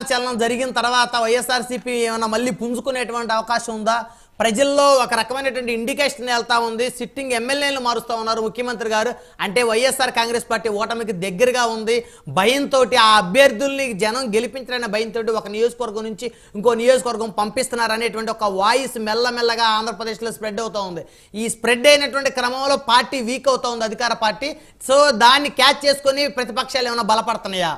చలనం జరిగిన తర్వాత వైఎస్ఆర్సీపీ ఏమైనా మళ్ళీ పుంజుకునేటువంటి అవకాశం ఉందా? ప్రజల్లో ఒక రకమైనటువంటి ఇండికేషన్ వెళ్తా ఉంది. సిట్టింగ్ ఎమ్మెల్యేలు మారుస్తూ ఉన్నారు ముఖ్యమంత్రి గారు. అంటే వైఎస్ఆర్ కాంగ్రెస్ పార్టీ ఓటమికి దగ్గరగా ఉంది. భయంతో ఆ అభ్యర్థుల్ని జనం గెలిపించాలనే భయంతో ఒక నియోజకవర్గం నుంచి ఇంకో నియోజకవర్గం పంపిస్తున్నారు అనేటువంటి ఒక వాయిస్ మెల్లమెల్లగా ఆంధ్రప్రదేశ్లో స్ప్రెడ్ అవుతూ ఉంది. ఈ స్ప్రెడ్ అయినటువంటి క్రమంలో పార్టీ వీక్ అవుతూ ఉంది, అధికార పార్టీ. సో దాన్ని క్యాచ్ చేసుకొని ప్రతిపక్షాలు ఏమైనా బలపడుతున్నాయా?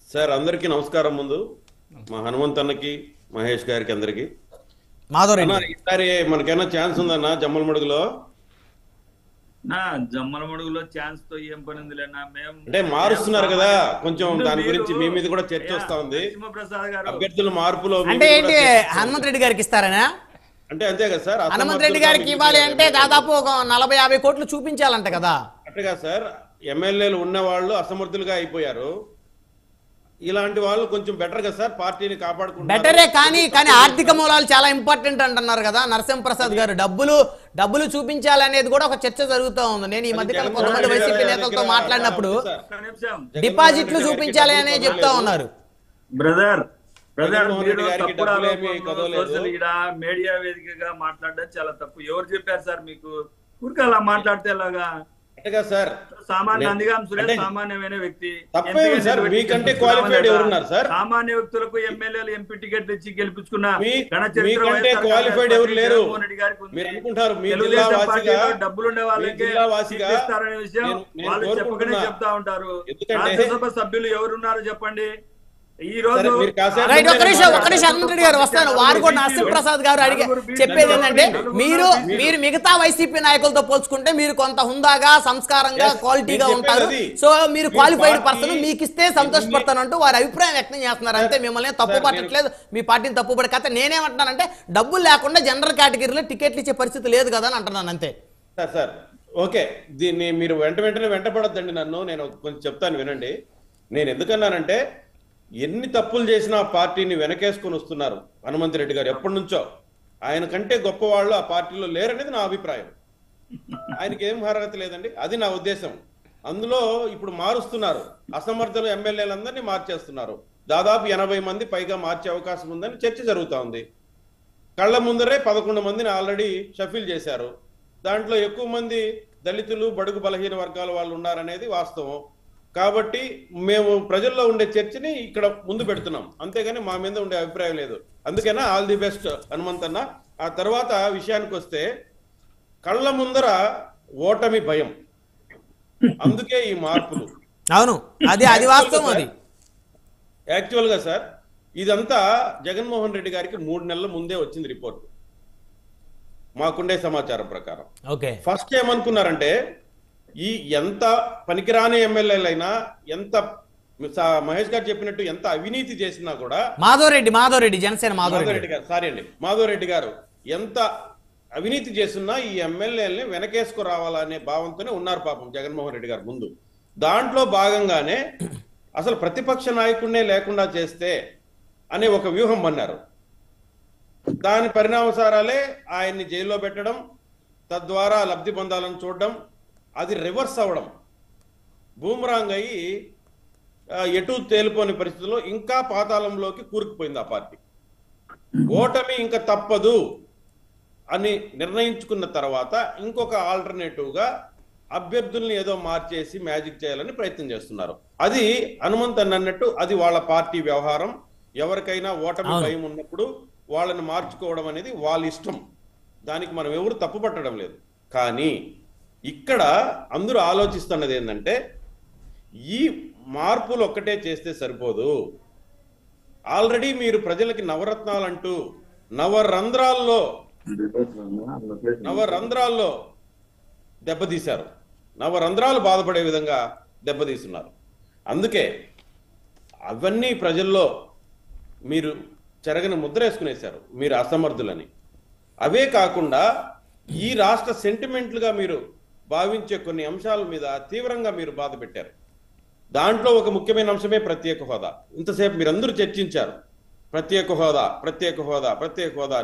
సార్ అందరికీ నమస్కారం. ముందు మా హనుమంత్ అన్నకి, మహేష్ గారికి, అందరికి ఈసారి మనకైనా ఛాన్స్ ఉందన్నా జమ్మలమడుగులో? జమ్మలమడుగులో ఛాన్స్ తో ఏం పని ఉంది లేనా? మేము అంటే మారుస్తున్నారు కదా, కొంచెం దాని గురించి మీ మీద కూడా చర్చ వస్తా ఉంది. అభ్యర్థుల మార్పులో అంటే ఏంటి, హనుమంత్ రెడ్డి గారికి ఇస్తారనా? అంటే అంతే కదా సార్, హనుమంత్ రెడ్డి గారికి ఇవ్వాలి అంటే దాదాపు ఒక 40-50 కోట్లు చూపించాలంట కదా. అట్టగా సార్, ఎమ్మెల్యేలు ఉన్న వాళ్ళు అసమర్థులుగా అయిపోయారు. ఇలాంటి వాళ్ళు కొంచెం బెటర్ కదా సార్, పార్టీని కాపాడుకుంటారు. బెటరే, కానీ ఆర్థిక మూలాలు చాలా ఇంపార్టెంట్ అంటున్నారు కదా నరసింహప్రసాద్ గారు. డబ్బులు చూపించాలనేది కూడా ఒక చర్చ జరుగుతూ ఉంది. నేను ఈ మధ్యకాలం కొంతమంది వైసీపీ నేతలతో మాట్లాడినప్పుడు డిపాజిట్లు చూపించాలి అనే చెప్తా ఉన్నారు. బ్రదర్ మీడియా వేదికగా మాట్లాడడం చాలా తప్పు. ఎవరు చెప్పారు సార్ మీకు? ఊరికి అలా మాట్లాడితే ఎలాగా సార్? సామాన్యమైన వ్యక్తి, సామాన్య వ్యక్తులకు ఎమ్మెల్యేలు ఎంపీ టికెట్లు ఇచ్చి గెలిపించుకున్న డబ్బులుండే వాళ్ళకే ఇస్తారనే విషయం వాళ్ళు చెప్పకనే చెప్తా ఉంటారు. రాజ్యసభ సభ్యులు ఎవరున్నారో చెప్పండి. ఈ రోజు హనుమంత్ రెడ్డి గారు వస్తాను. వారు కూడా నరసింహప్రసాద్ గారు అడిగి చెప్పేది ఏంటంటే, మీరు మిగతా వైసీపీ నాయకులతో పోల్చుకుంటే మీరు కొంత హుందాగా, సంస్కారంగా, క్వాలిటీగా ఉంటారు. సో మీరు క్వాలిఫైడ్ పర్సన్, మీకు ఇస్తే సంతోషపడతానంటూ వారి అభిప్రాయం వ్యక్తం చేస్తున్నారు. అంతే, మిమ్మల్ని తప్పు పట్టట్లేదు, మీ పార్టీని తప్పు పడే కథ. నేనేమంటున్నానంటే, డబ్బులు లేకుండా జనరల్ కేటగిరీలో టికెట్లు ఇచ్చే పరిస్థితి లేదు కదా అని అంటున్నాను. అంతే సార్. ఓకే, దీన్ని మీరు వెంటనే వెంటపడొద్దండి. నేను కొంచెం చెప్తాను వినండి. నేను ఎందుకన్నానంటే, ఎన్ని తప్పులు చేసినా పార్టీని వెనకేసుకొని వస్తున్నారు హనుమంత్ రెడ్డి గారు. ఎప్పటి నుంచో ఆయన కంటే గొప్ప వాళ్ళు ఆ పార్టీలో లేరనేది నా అభిప్రాయం. ఆయనకి ఏం అర్హత లేదండి, అది నా ఉద్దేశం. అందులో ఇప్పుడు మారుస్తున్నారు, అసమర్థులు ఎమ్మెల్యేలందరినీ మార్చేస్తున్నారు. దాదాపు 80 మంది పైగా మార్చే అవకాశం ఉందని చర్చ జరుగుతూ ఉంది. కళ్ళ ముందరే 11 మందిని ఆల్రెడీ షఫిల్ చేశారు. దాంట్లో ఎక్కువ మంది దళితులు, బడుగు బలహీన వర్గాల వాళ్ళు ఉన్నారనేది వాస్తవం. కాబట్టి మేము ప్రజల్లో ఉండే చర్చని ఇక్కడ ముందు పెడుతున్నాం, అంతేగాని మా మీద ఉండే అభిప్రాయం లేదు. అందుకైనా ఆల్ ది బెస్ట్ హనుమంత్ అన్న. ఆ తర్వాత విషయానికి వస్తే, కళ్ళ ముందర ఓటమి భయం, అందుకే ఈ మార్పులు. అవును, అది వాస్తవం. అది యాక్చువల్ గా సార్, ఇదంతా జగన్మోహన్ రెడ్డి గారికి 3 నెలల ముందే వచ్చింది రిపోర్ట్, మాకుండే సమాచారం ప్రకారం. ఓకే, ఫస్ట్ ఏమనుకున్నారంటే, ఈ ఎంత పనికిరాని ఎమ్మెల్యేలైనా, ఎంత మహేష్ గారు చెప్పినట్టు ఎంత అవినీతి చేసినా కూడా, మాధవరెడ్డి జనసేన మాధవరెడ్డి గారు, సారీ అండి, మాధవరెడ్డి గారు ఎంత అవినీతి చేస్తున్నా ఈ ఎమ్మెల్యేలని వెనకేసుకు రావాలనే భావంతోనే ఉన్నారు పాపం జగన్మోహన్ రెడ్డి గారు ముందు. దాంట్లో భాగంగానే అసలు ప్రతిపక్ష నాయకుడినే లేకుండా చేస్తే అనే ఒక వ్యూహం అన్నారు. దాని పరిణామసారాలే ఆయన్ని జైల్లో పెట్టడం, తద్వారా లబ్ధి పొందాలని చూడడం, అది రివర్స్ అవ్వడం, బూమరాంగ్ అయ్యి ఎటు తేలిపోని పరిస్థితుల్లో ఇంకా పాతాళంలోకి కూరుకుపోయింది ఆ పార్టీ. ఓటమి ఇంకా తప్పదు అని నిర్ణయించుకున్న తర్వాత ఇంకొక ఆల్టర్నేటివ్గా అభ్యర్థుల్ని ఏదో మార్చేసి మ్యాజిక్ చేయాలని ప్రయత్నం చేస్తున్నారు. అది హనుమంత్ అన్నట్టు అది వాళ్ళ పార్టీ వ్యవహారం. ఎవరికైనా ఓటమి భయం ఉన్నప్పుడు వాళ్ళని మార్చుకోవడం అనేది వాళ్ళ ఇష్టం, దానికి మనం ఎవరు తప్పు పట్టడం లేదు. కానీ ఇక్కడ అందరూ ఆలోచిస్తున్నది ఏంటంటే, ఈ మార్పులు ఒక్కటే చేస్తే సరిపోదు. ఆల్రెడీ మీరు ప్రజలకి నవరత్నాలంటూ నవరంధ్రాల్లో దెబ్బతీశారు, నవరంధ్రాలు బాధపడే విధంగా దెబ్బతీస్తున్నారు. అందుకే అవన్నీ ప్రజల్లో మీరు చెరగని ముద్ర వేసుకునేశారు, మీరు అసమర్థులని. అవే కాకుండా ఈ రాష్ట్ర సెంటిమెంట్లుగా మీరు భావించే కొన్ని అంశాల మీద తీవ్రంగా మీరు బాధ పెట్టారు. దాంట్లో ఒక ముఖ్యమైన అంశమే ప్రత్యేక హోదా. ఇంతసేపు మీరందరూ చర్చించారు, ప్రత్యేక హోదా,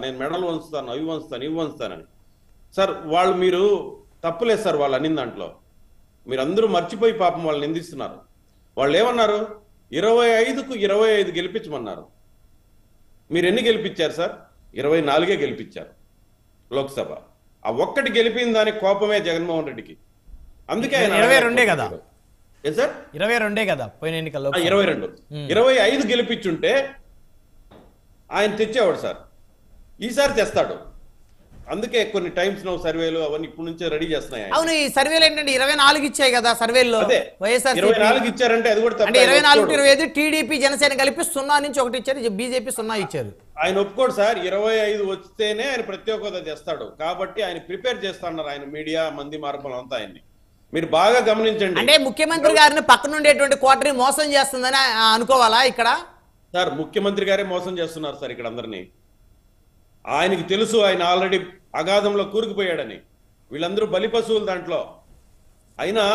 నేను మెడలు వంచుతాను, అవి వంచుతానని. సార్, మీరు తప్పులేదు సార్ వాళ్ళు అనిన దాంట్లో. మీరందరూ మర్చిపోయి పాపం వాళ్ళు నిందిస్తున్నారు. వాళ్ళు ఏమన్నారు, 25కు 25 గెలిపించమన్నారు. మీరు ఎన్ని గెలిపించారు సార్? 24 గెలిపించారు లోక్సభ. ఆ ఒక్కటి గెలిపిన దానికి కోపమే జగన్మోహన్ రెడ్డికి. అందుకే ఆయన 22 కదా సార్, 22 కదా పోయిన ఎన్నికల్లో. 22 25 గెలిపించుంటే ఆయన తెచ్చేవాడు సార్. ఈసారి తెస్తాడు. అందుకే కొన్ని టైమ్స్ నౌ సర్వేలు అవన్నీ ఇప్పుడు నుంచే రెడీ చేస్తున్నాయి. అవును, ఈ సర్వేలు ఏంటంటే 24 ఇచ్చాయి కదా సర్వేల్లో. వైఎస్ఆర్ 24 ఇచ్చారంటే అది కూడా అంటే 24-25 టీడీపీ జనసేన కలిపి 0 నుంచి 1 ఇచ్చారు, బీజేపీ 0 ఇచ్చారు. ఆయన ఒప్పుకోడు సార్. 25 వస్తేనే ఆయన ప్రత్యేక హోదా చేస్తాడు. కాబట్టి ఆయన ప్రిపేర్ చేస్తున్నారు. ఆయన మీడియా మంది మార్పులు అంతా ఆయన్ని మీరు బాగా గమనించండి. అంటే ముఖ్యమంత్రి గారిని పక్కన ఉండేటువంటి కోటరీ మోసం చేస్తుందని అనుకోవాలా ఇక్కడ? సార్ ముఖ్యమంత్రి గారే మోసం చేస్తున్నారు సార్ ఇక్కడ అందరినీ. ఆయనకి తెలుసు ఆయన ఆల్రెడీ అగాధంలో కూరుకుపోయాడని. వీళ్ళందరూ బలిపశువులు దాంట్లో. అయినా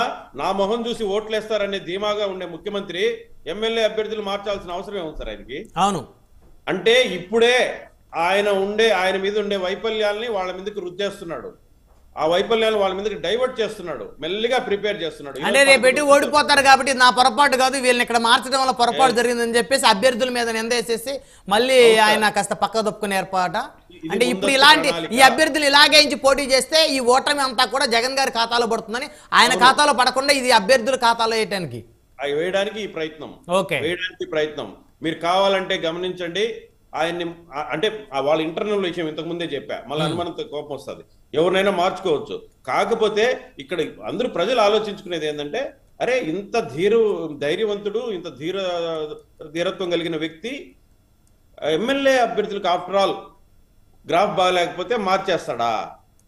నా మొహం చూసి ఓట్లేస్తారనే ధీమాగా ఉండే ముఖ్యమంత్రి ఎమ్మెల్యే అభ్యర్థులు మార్చాల్సిన అవసరం ఏముంది సార్ ఆయనకి? అవును, అంటే ఇప్పుడే ఆయన మీద ఉండే వైఫల్యాల్ని వాళ్ళ మీదకి రుద్దేస్తున్నాడు. ఆ వైఫల్యాలు వాళ్ళ మీదకి డైవర్ట్ చేస్తున్నాడు. మెల్లిగా ప్రిపేర్ చేస్తున్నాడు. అంటే రేపు పెట్టి ఓడిపోతారు కాబట్టి నా పొరపాటు కాదు, వీళ్ళని ఇక్కడ మార్చడం వల్ల పొరపాటు జరిగిందని చెప్పేసి అభ్యర్థుల మీద నిందేసేసి మళ్ళీ ఆయన కాస్త పక్క దొప్పుకునే ఏర్పాట. అంటే ఇప్పుడు ఇలాంటి ఈ అభ్యర్థులు ఇలాగేంచి పోటీ చేస్తే ఈ ఓటమి అంతా కూడా జగన్ గారి ఖాతాలో పడుతుందని, ఆయన ఖాతాలో పడకుండా ఇది అభ్యర్థుల ఖాతాలో వేయడానికి ఈ ప్రయత్నం. మీరు కావాలంటే గమనించండి. ఆయన్ని అంటే వాళ్ళ ఇంటర్నల్ విషయం ఇంతకు ముందే చెప్పా. మళ్ళీ అనుమానంతో కోపం వస్తుంది. ఎవరినైనా మార్చుకోవచ్చు. కాకపోతే ఇక్కడ అందరూ ప్రజలు ఆలోచించుకునేది ఏంటంటే, అరే ఇంత ధైర్యవంతుడు, ఇంత ధీరత్వం కలిగిన వ్యక్తి ఎమ్మెల్యే అభ్యర్థులకు ఆఫ్టర్ ఆల్ గ్రాఫ్ బాగాలేకపోతే మార్చేస్తాడా?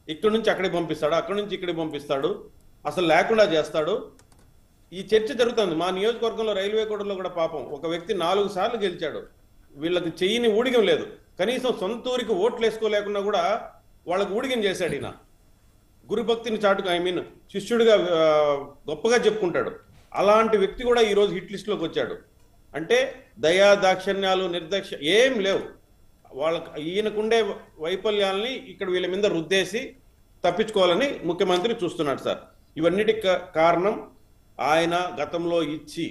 ఇక్కడి నుంచి అక్కడికి పంపిస్తాడు, అక్కడి నుంచి ఇక్కడికి పంపిస్తాడు, అసలు లేకుండా చేస్తాడు. ఈ చర్చ జరుగుతుంది. మా నియోజకవర్గంలో రైల్వే కోడలో కూడా పాపం ఒక వ్యక్తి 4 సార్లు గెలిచాడు. వీళ్ళకి చెయ్యిని ఊడిగం లేదు. కనీసం సొంత ఊరికి ఓట్లు వేసుకోలేకున్నా కూడా వాళ్ళకు ఊడిగం చేశాడు. ఈయన గురుభక్తిని చాటుగా శిష్యుడిగా గొప్పగా చెప్పుకుంటాడు. అలాంటి వ్యక్తి కూడా ఈరోజు హిట్ లిస్ట్లోకి వచ్చాడు. అంటే దయా దాక్షిణ్యాలు నిర్దక్ష ఏం లేవు. ఈయనకుండే వైఫల్యాల్ని ఇక్కడ వీళ్ళ మీద రుద్దేసి తప్పించుకోవాలని ముఖ్యమంత్రి చూస్తున్నాడు సార్. ఇవన్నిటికి కారణం ఆయన గతంలో ఇచ్చి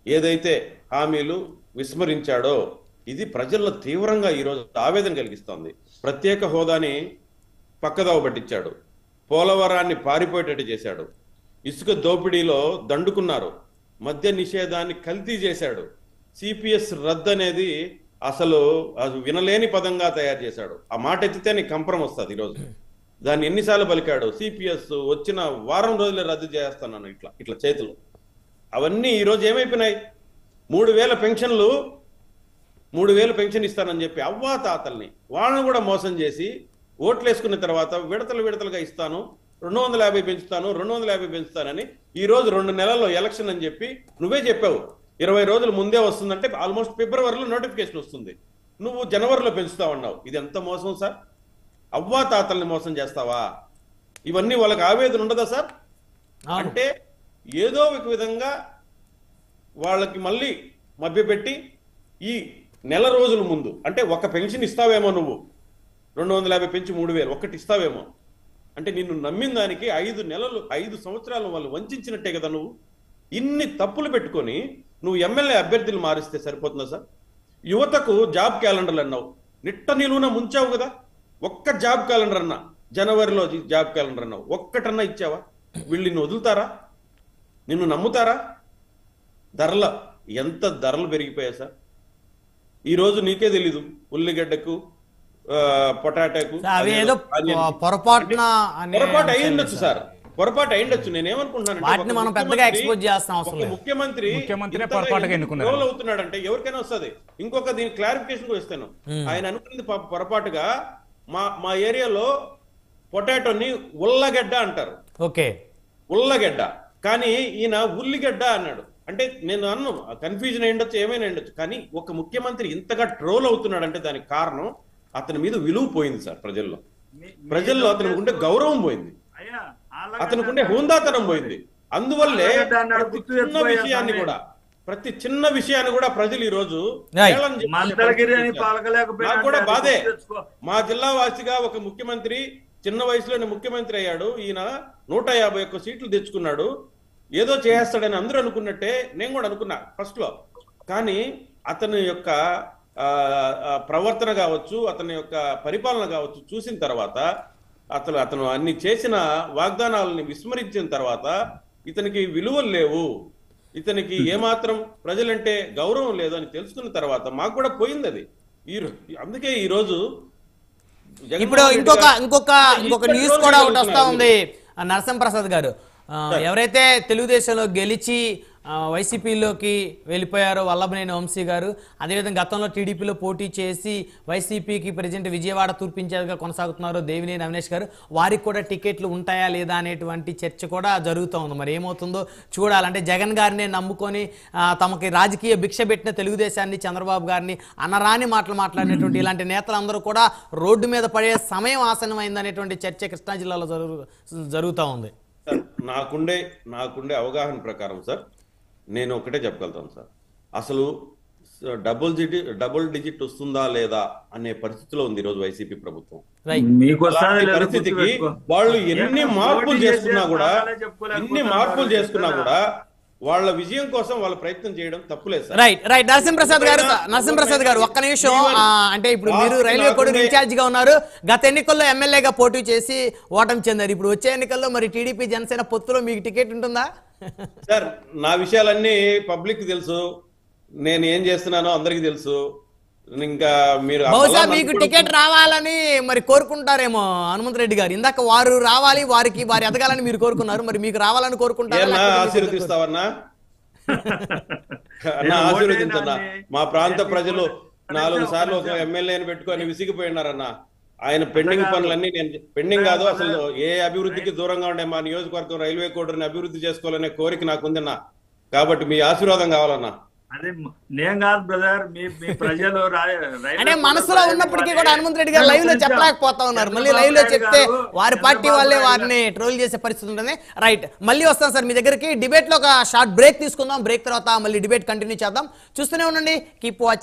ఏదైతే హామీలు విస్మరించాడో ఇది ప్రజల్లో తీవ్రంగా ఈరోజు ఆవేదన కలిగిస్తోంది. ప్రత్యేక హోదాని పక్కదావ పట్టించాడు. పోలవరాన్ని పారిపోయేటట్టు చేశాడు. ఇసుక దోపిడీలో దండుకున్నారు. మద్య నిషేధాన్ని కల్తీ చేశాడు. సిపిఎస్ రద్దు అనేది అసలు అది వినలేని పదంగా తయారు చేశాడు. ఆ మాట ఎత్తితే కంపరం వస్తుంది. ఈరోజు దాన్ని ఎన్నిసార్లు పలికాడు. సిపిఎస్ వచ్చిన వారం రోజులే రద్దు చేస్తాను ఇట్లా చేతులు. అవన్నీ ఈరోజు ఏమైపోయినాయి? 3,000 పెన్షన్లు 3,000 పెన్షన్ ఇస్తానని చెప్పి అవ్వా తాతల్ని వాళ్ళని కూడా మోసం చేసి ఓట్లు వేసుకున్న తర్వాత విడతలుగా ఇస్తాను, 250 పెంచుతాను, 250 పెంచుతానని ఈరోజు 2 నెలల్లో ఎలక్షన్ అని చెప్పి నువ్వే చెప్పావు. 20 రోజులు ముందే వస్తుందంటే ఆల్మోస్ట్ ఫిబ్రవరిలో నోటిఫికేషన్ వస్తుంది. నువ్వు జనవరిలో పెంచుతావన్నావు. ఇది ఎంత మోసం సార్? అవ్వా తాతల్ని మోసం చేస్తావా? ఇవన్నీ వాళ్ళకి ఆవేదన ఉండదా సార్? అంటే ఏదో ఒక విధంగా వాళ్ళకి మళ్ళీ మభ్యపెట్టి ఈ నెల రోజుల ముందు అంటే ఒక పెన్షన్ ఇస్తావేమో, నువ్వు 250 పెంచి 3,000 ఒక్కటి ఇస్తావేమో అంటే నిన్ను నమ్మిన దానికి 5 సంవత్సరాలు వాళ్ళు వంచినట్టే కదా. నువ్వు ఇన్ని తప్పులు పెట్టుకొని నువ్వు ఎమ్మెల్యే అభ్యర్థులు మారిస్తే సరిపోతుందా సార్? యువతకు జాబ్ క్యాలెండర్లు అన్నావు, నిట్ట నిలువున ముంచావు కదా. ఒక్క జాబ్ క్యాలెండర్ అన్నా, జనవరిలో జాబ్ క్యాలెండర్ అన్నావు, ఒక్కటన్నా ఇచ్చావా? వీళ్ళు నిన్ను వదులుతారా? నిన్ను నమ్ముతారా? ఎంత ధరలు పెరిగిపోయా సార్. ఈరోజు నీకే తెలీదు ఉల్లిగడ్డకు పొటాటోకు పొరపాటు అయ్యిండొచ్చు సార్. పొరపాటు అయ్యిండొచ్చు. నేనేమనుకుంటున్నాను, ముఖ్యమంత్రి అవుతున్నాడంటే ఎవరికైనా వస్తుంది. ఇంకొక దీని క్లారిఫికేషన్ కూడా ఇస్తాను. ఆయన అనుకున్నది పొరపాటుగా మా ఏరియాలో పొటాటోని ఉల్లగడ్డ అంటారు. ఉల్లగడ్డ, కానీ ఈయన ఉల్లిగడ్డ అన్నాడు. అంటే నేను అన్ను కన్ఫ్యూజన్ అయ్యుండొచ్చు, ఏమైనా అయ్యుండొచ్చు. కానీ ఒక ముఖ్యమంత్రి ఇంతగా ట్రోల్ అవుతున్నాడంటే దానికి కారణం అతని మీద విలువ పోయింది సార్. ప్రజల్లో అతనికి ఉండే గౌరవం పోయింది, అతనికి ఉండే హోందాతనం పోయింది. అందువల్లే ప్రతి చిన్న విషయాన్ని కూడా ప్రజలు ఈ రోజు నాకు కూడా బాధే. మా జిల్లా వాసిగా ఒక ముఖ్యమంత్రి చిన్న వయసులోనే ముఖ్యమంత్రి అయ్యాడు. ఈయన 151 సీట్లు తెచ్చుకున్నాడు. ఏదో చేస్తాడని అందరూ అనుకున్నట్టే నేను కూడా అనుకున్నా ఫస్ట్ లో. కానీ అతని యొక్క ప్రవర్తన కావచ్చు, అతని యొక్క పరిపాలన కావచ్చు చూసిన తర్వాత అతను అన్ని చేసిన వాగ్దానాలని విస్మరించిన తర్వాత ఇతనికి విలువలు లేవు, ఇతనికి ఏమాత్రం ప్రజలంటే గౌరవం లేదు అని తెలుసుకున్న తర్వాత మాకు కూడా పోయింది అది. అందుకే ఈ రోజు ఇప్పుడు ఇంకొక న్యూస్ కూడా ఒకటి వస్తా ఉంది నరసింహప్రసాద్ గారు. ఎవరైతే తెలుగుదేశంలో గెలిచి వైసీపీలోకి వెళ్ళిపోయారో వల్లభనేని వంశీ గారు, అదేవిధంగా గతంలో టీడీపీలో పోటీ చేసి వైసీపీకి ప్రెసిడెంట్ విజయవాడ తూర్పు ఇన్ఛార్జిగా కొనసాగుతున్నారు దేవినేని అవినేష్ గారు, వారికి కూడా టికెట్లు ఉంటాయా లేదా అనేటువంటి చర్చ కూడా జరుగుతూ ఉంది. మరి ఏమవుతుందో చూడాలంటే జగన్ గారిని నమ్ముకొని తమకి రాజకీయ భిక్ష పెట్టిన తెలుగుదేశాన్ని, చంద్రబాబు గారిని అనరాని మాటలు మాట్లాడినటువంటి ఇలాంటి నేతలందరూ కూడా రోడ్డు మీద పడే సమయం ఆసన్నమైందనేటువంటి చర్చ కృష్ణా జిల్లాలో జరుగుతూ ఉంది. నాకుండే అవగాహన ప్రకారం సార్ నేను ఒకటే చెప్పగలుగుతాను సార్, అసలు డబుల్ డిజిట్ వస్తుందా లేదా అనే పరిస్థితిలో ఉంది ఈరోజు వైసీపీ ప్రభుత్వం. పరిస్థితికి వాళ్ళు ఎన్ని మార్పులు చేసుకున్నా కూడా వాళ్ళ విజయం కోసం వాళ్ళ ప్రయత్నం చేయడం తప్పులేదు సార్. రైట్ నరసింహప్రసాద్ గారు ఒక్క నిమిషం. అంటే ఇప్పుడు మీరు రైల్వే కోడూరు ఇన్ఛార్జ్ గా ఉన్నారు, గత ఎన్నికల్లో ఎమ్మెల్యేగా పోటీ చేసి ఓటమి చెందారు. ఇప్పుడు వచ్చే ఎన్నికల్లో మరి టీడీపీ జనసేన పొత్తులో మీకు టికెట్ ఉంటుందా? సార్ నా విషయాలన్నీ పబ్లిక్ తెలుసు, నేను ఏం చేస్తున్నానో అందరికి తెలుసు. ఇంకా మీరు బహుశా మీకు టికెట్ రావాలని మరి కోరుకుంటారేమో హనుమంత్ రెడ్డి గారు. ఇందాక వారు రావాలి, వారి ఎదగాలని మీరు కోరుకున్నారు, మరి మీకు రావాలని కోరుకుంటారా? ఆశీర్వదిస్తావన్నా? ఆశీర్వదించన్నా. మా ప్రాంత ప్రజలు 4 సార్లు ఒక ఎమ్మెల్యేని పెట్టుకొని విసిగిపోయినారన్నా. ఆయన పెండింగ్ పనులన్నీ నేను పెండింగ్ కాదు, అసలు ఏ అభివృద్ధికి దూరంగా ఉండే మా నియోజకవర్గం రైల్వే కోడూరుని అభివృద్ధి చేసుకోవాలనే కోరిక నాకుందన్నా. కాబట్టి మీ ఆశీర్వాదం కావాలన్నా. అదే నేను కాదు బ్రదర్, మీ ప్రజలు అంటే మనసులో ఉన్నప్పటికీ కూడా హనుమంత్ రెడ్డి గారు లైవ్ లో చెప్పలేకపోతా ఉన్నారు. మళ్ళీ లైవ్ లో చెప్తే వారి పార్టీ వాళ్ళే వారిని ట్రోల్ చేసే పరిస్థితి ఉంటుంది. రైట్, మళ్ళీ వస్తాం సార్ మీ దగ్గరికి. డిబేట్ లో ఒక షార్ట్ బ్రేక్ తీసుకుందాం, బ్రేక్ తర్వాత మళ్ళీ డిబేట్ కంటిన్యూ చేద్దాం. చూస్తూనే ఉండండి, కీప్ వాచింగ్.